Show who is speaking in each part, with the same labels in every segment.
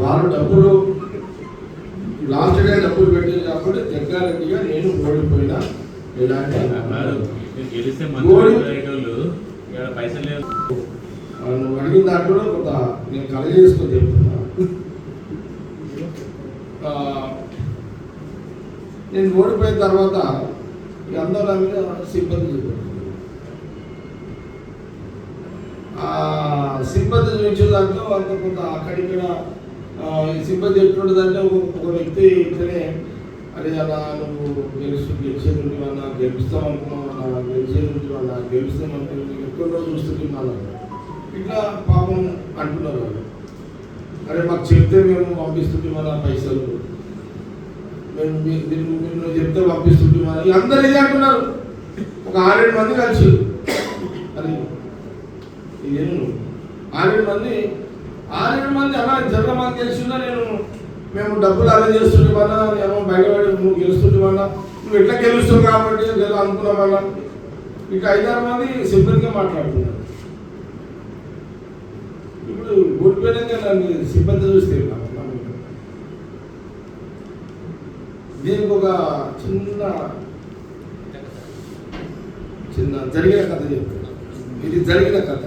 Speaker 1: వాళ్ళు డబ్బులు లాస్ట్గా డబ్బులు పెట్టింది కాబట్టి జగ్గారెడ్డిగా నేను ఓడిపోయినా ఎలాంటి
Speaker 2: పైసలు
Speaker 1: నువ్వు అడిగిన దాంట్లో కొంత నేను కలగజేసుకొని చెప్తున్నా. నేను ఓడిపోయిన తర్వాత అందరూ నా మీద సిబ్బంది చూపెడుతుంది. సిబ్బంది చూపించే దాంట్లో అంత కొంత అక్కడిక్కడ సిబ్బంది ఎట్లుంటుందంటే ఒక వ్యక్తి ఇట్లనే అరే అలా నువ్వు గెలిచేది ఉంటున్నా గెలుస్తాం అనుకున్నావు గెలిచేది ఉంటున్నా గెలుస్తాం అనుకున్నావు ఎక్కువ రోజు చూస్తున్నాను ఇట్లా పాపం అంటున్నారు వాళ్ళు. అరే మాకు చెప్తే మేము పంపిస్తుంటే మన పైసలు మేము మీరు చెప్తే పంపిస్తుంటే మన అందరూ ఇదే అంటున్నారు. ఒక 6-7 మంది కలిసి అది ఇదేను 6-7 మంది అలా జరగ మాకు తెలిసిందా నేను మేము డబ్బులు అరేంజ్ చేస్తుంటే వల్ల ఏమో బయటపడి నువ్వు గెలుస్తుంటే వల్ల నువ్వు ఎట్లా గెలుస్తావు కాబట్టి అనుకున్న వల్ల ఇక 5-6 మంది సిబ్బందిగా మాట్లాడుతున్నారు. ఇప్పుడు ఓడిపోయినాక నన్ను సిబ్బంది చూస్తే దీనికి ఒక చిన్న జరిగిన కథ చెప్తాను. ఇది జరిగిన కథ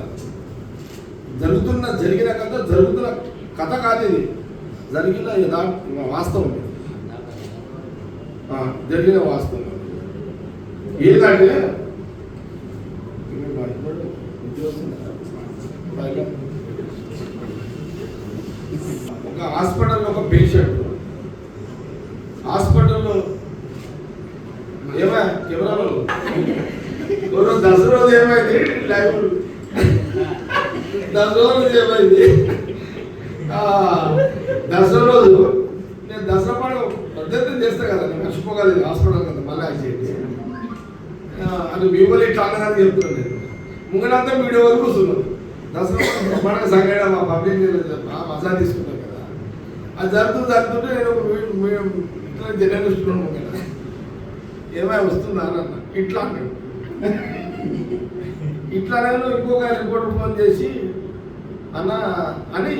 Speaker 1: జరిగిన కథ కాదు, ఇది జరిగిన వాస్తవం, జరిగిన వాస్తవం. ఏంటంటే ఒక హాస్పిటల్లో ఒక పేషెంట్ హాస్పిటల్లో ఏమా కెమెరాలో దసరా రోజు ఏమైంది లైవ్ దసరా రోజు ఏమైంది దసరా రోజు నేను దసరా పాడు పద్ధతి చేస్తా కదా నేను మర్చిపోగలేదు హాస్పిటల్ కదా మళ్ళీ చేయండి అది మిమ్మల్ని ఇట్లా అన్నదాన్ని చెప్తున్నాను. నేను ముంగడంతా వీడియో వరకు కూర్చున్నాను. దసరా మనకు సంగడ మా పబ్లిక్ మజా తీసుకుంటాం కదా అది జరుగుతుంటే నేను ఇట్లా జర్నలిస్టున్నాను ముంగడ ఏమైనా వస్తుందా అన్న ఇట్లా అంటాడు. ఇట్లానే ఇంకొక రిపోర్టర్ ఫోన్ చేసి అన్న అని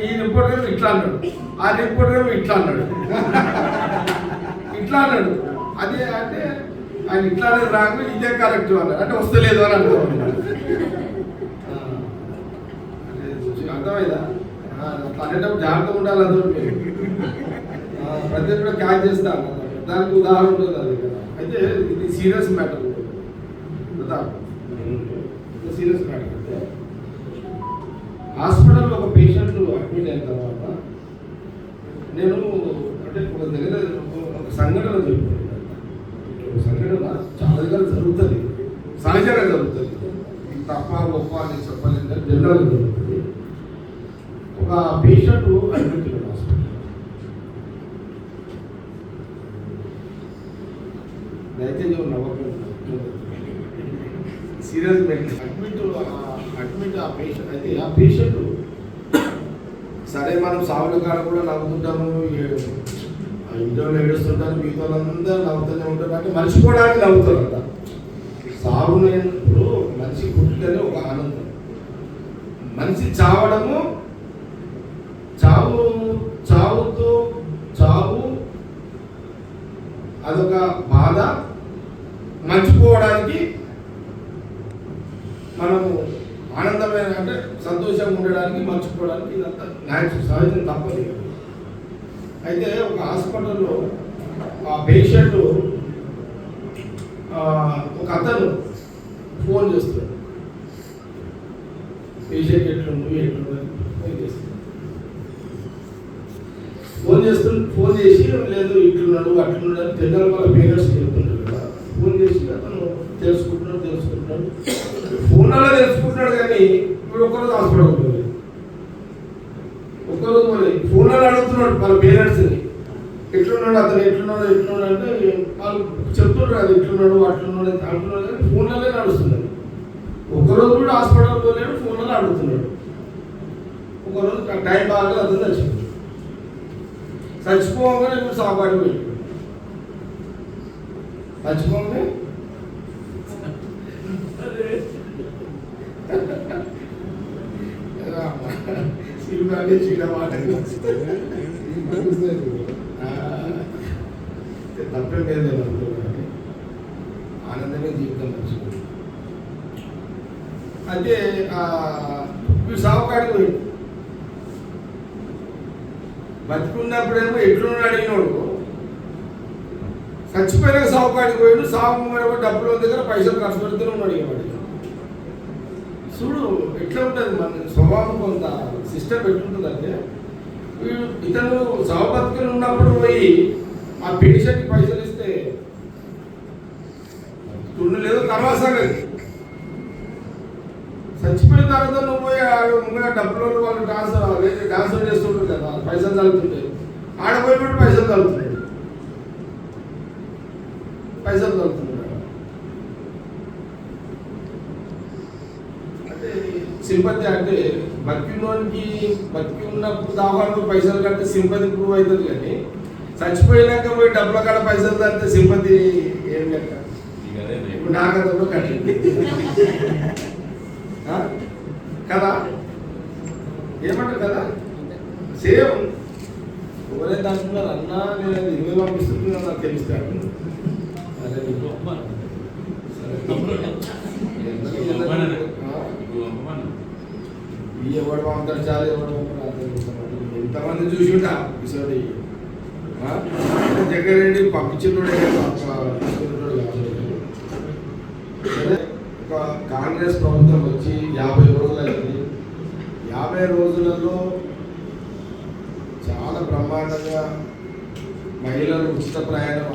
Speaker 1: ఈ రిపోర్టర్ ఏమో ఇట్లా అన్నాడు, ఆ రిపోర్టర్ ఏమో ఇట్లా అన్నాడు. అదే అంటే ఆయన ఇట్లా అనేది రాకు ఇదే కరెక్ట్ అన్నాడు. అంటే వస్తలేదు అని అంటారు. అర్థమైందా? అనేటప్పుడు జాగ్రత్తగా ఉండాలి. అందరూ ప్రతి ఒక్కరు క్యాచ్ చేస్తాను. దానికి ఉదాహరణ ఉంటుంది అది కదా. అయితే ఇది సీరియస్ మ్యాటర్ సీరియస్ మ్యాటర్. అంటే హాస్పిటల్లో ఒక పేషెంట్ అడ్మిట్ అయిన తర్వాత నేను అంటే ఒక సంఘటన జరుగుతుంది. ఒక సంఘటన చాలా దగ్గర జరుగుతుంది, సహజంగా జరుగుతుంది. తప్ప గొప్ప అని చెప్పలేదు, జనరల్గా జరుగుతుంది. ఒక పేషెంట్ అడ్మిట్ అయ్యాడు హాస్పిటల్. దయచేసి నవ్వకుండా సీరియస్ అడ్మిట్ ఆ పేషెంట్ అయితే ఆ పేషెంట్ సరే మనం సాగుల కాడ కూడా నవ్వుతుంటాము, ఇంటర్వ్యూలో ఏడుస్తుంటాను, మిగతా వాళ్ళందరూ నవ్వుతూనే ఉంటారు. అంటే మర్చిపోవడానికి నవ్వుతారు అంట. సాగునప్పుడు మనిషి పుట్టుకనే ఒక ఆనందం, మనిషి చావడము చావు అదొక బాధ. మర్చిపోవడానికి మనము ఆనందమైన అంటే సంతోషంగా ఉండడానికి మర్చిపోవడానికి ఇదంతా న్యాచురల్ సహజం తప్పదు. అయితే ఒక హాస్పిటల్లో ఆ పేషెంట్ ఒక అతను ఫోన్ చేస్తాడు. పేషెంట్ ఎట్లుంది ఫోన్ చేస్తాడు. ఫోన్ చేసి లేదు ఇట్లున్నాడు అట్లున్నాడు అని జనరల్ వాళ్ళ పేరెంట్స్ చెప్తుంటారు కదా. ఫోన్ చేసి అతను తెలుసుకుంటున్నాడు ఫోన్లో తెలుసుకుంటున్నాడు. కానీ ఇప్పుడు ఒక్కరోజు హాస్పిటల్ ఉంటుంది, ఒక్కరోజు మరి ఫోన్లో అడుగుతున్నాడు వాళ్ళ పేరెంట్స్ని ఎట్లున్నాడు ఎట్లున్నాడు అంటే వాళ్ళు చెప్తుంటారు అది ఎట్లున్నాడు అట్లున్నాడు అంటున్నాడు. కానీ ఫోన్లనే నడుస్తున్నాడు. ఒకరోజు కూడా హాస్పిటల్ పోలేడు, ఫోన్లో అడుగుతున్నాడు. ఒకరోజు టైం బాగా అతను చచ్చిపోగానే ఇప్పుడు సాపాటు పోయి చచ్చిపోగానే తిరుగుతుందంటే చీడమాట తప్పేం లేదు నేను అనుకున్నాను. ఆనందమే జీవితం నచ్చుకుంది. అయితే వీడు సాగుకాడికి పోయాడు. బతికున్నప్పుడేమో ఎట్లున్నాడు అడిగినోడు, చచ్చిపోయినాక సాగుకాడికి పోయాడు. సాగు డబ్బుల దగ్గర పైసలు ఖర్చు పెడుతూనే ఉన్నాడు. ఇవాడు చూడు ఎట్లా ఉంటుంది మన స్వభావం, కొంత సిస్టమ్ ఎట్లుంటుందంటే వీడు ఇతను సాగు బతుకులు ఉన్నప్పుడు పోయి ఆ పెన్షన్కి పైసలు ఇస్తే తుండు లేదు. తర్వాత సంగతి చచ్చిపోయిన తర్వాత నువ్వు పోయి ముందుగా డబ్బులు వాళ్ళు డాన్స్ చేస్తుంటారు కదా, పైసలు తగ్గుతుంటాయి. ఆడపోయి కూడా పైసలు తగ్గుతున్నాయి. అంటే సింపతి అంటే బతికి ఉన్నప్పుడు దావాళ్ళు పైసలు కడితే సింపతి ప్రూవ్ అవుతుంది. కానీ చచ్చిపోయినాక పోయి డబ్బుల కాడ పైసలు తగ్గితే సింపతి ఏం లెక్క. ఇప్పుడు నా కథలో కట్టింది కదా, ఏమంటారు కదా, సేమ్ ఎవరైతే అంటున్నారు అన్నా నేను 20 పంపిస్తున్నా నాకు తెలుస్తాను. అదే ఎవడు పంపుతాడు, చాలా ఎవడు పంపుతాడు. ఎంతమంది చూసి ఉంటా ఈసారి జగ్గారెడ్డి పంపించినోడే ఒక కాంగ్రెస్ ప్రభుత్వం వచ్చి 50 రోజులు అయింది. 50 రోజులలో చాలా బ్రహ్మాండంగా మహిళలు ఉచిత ప్రయాణం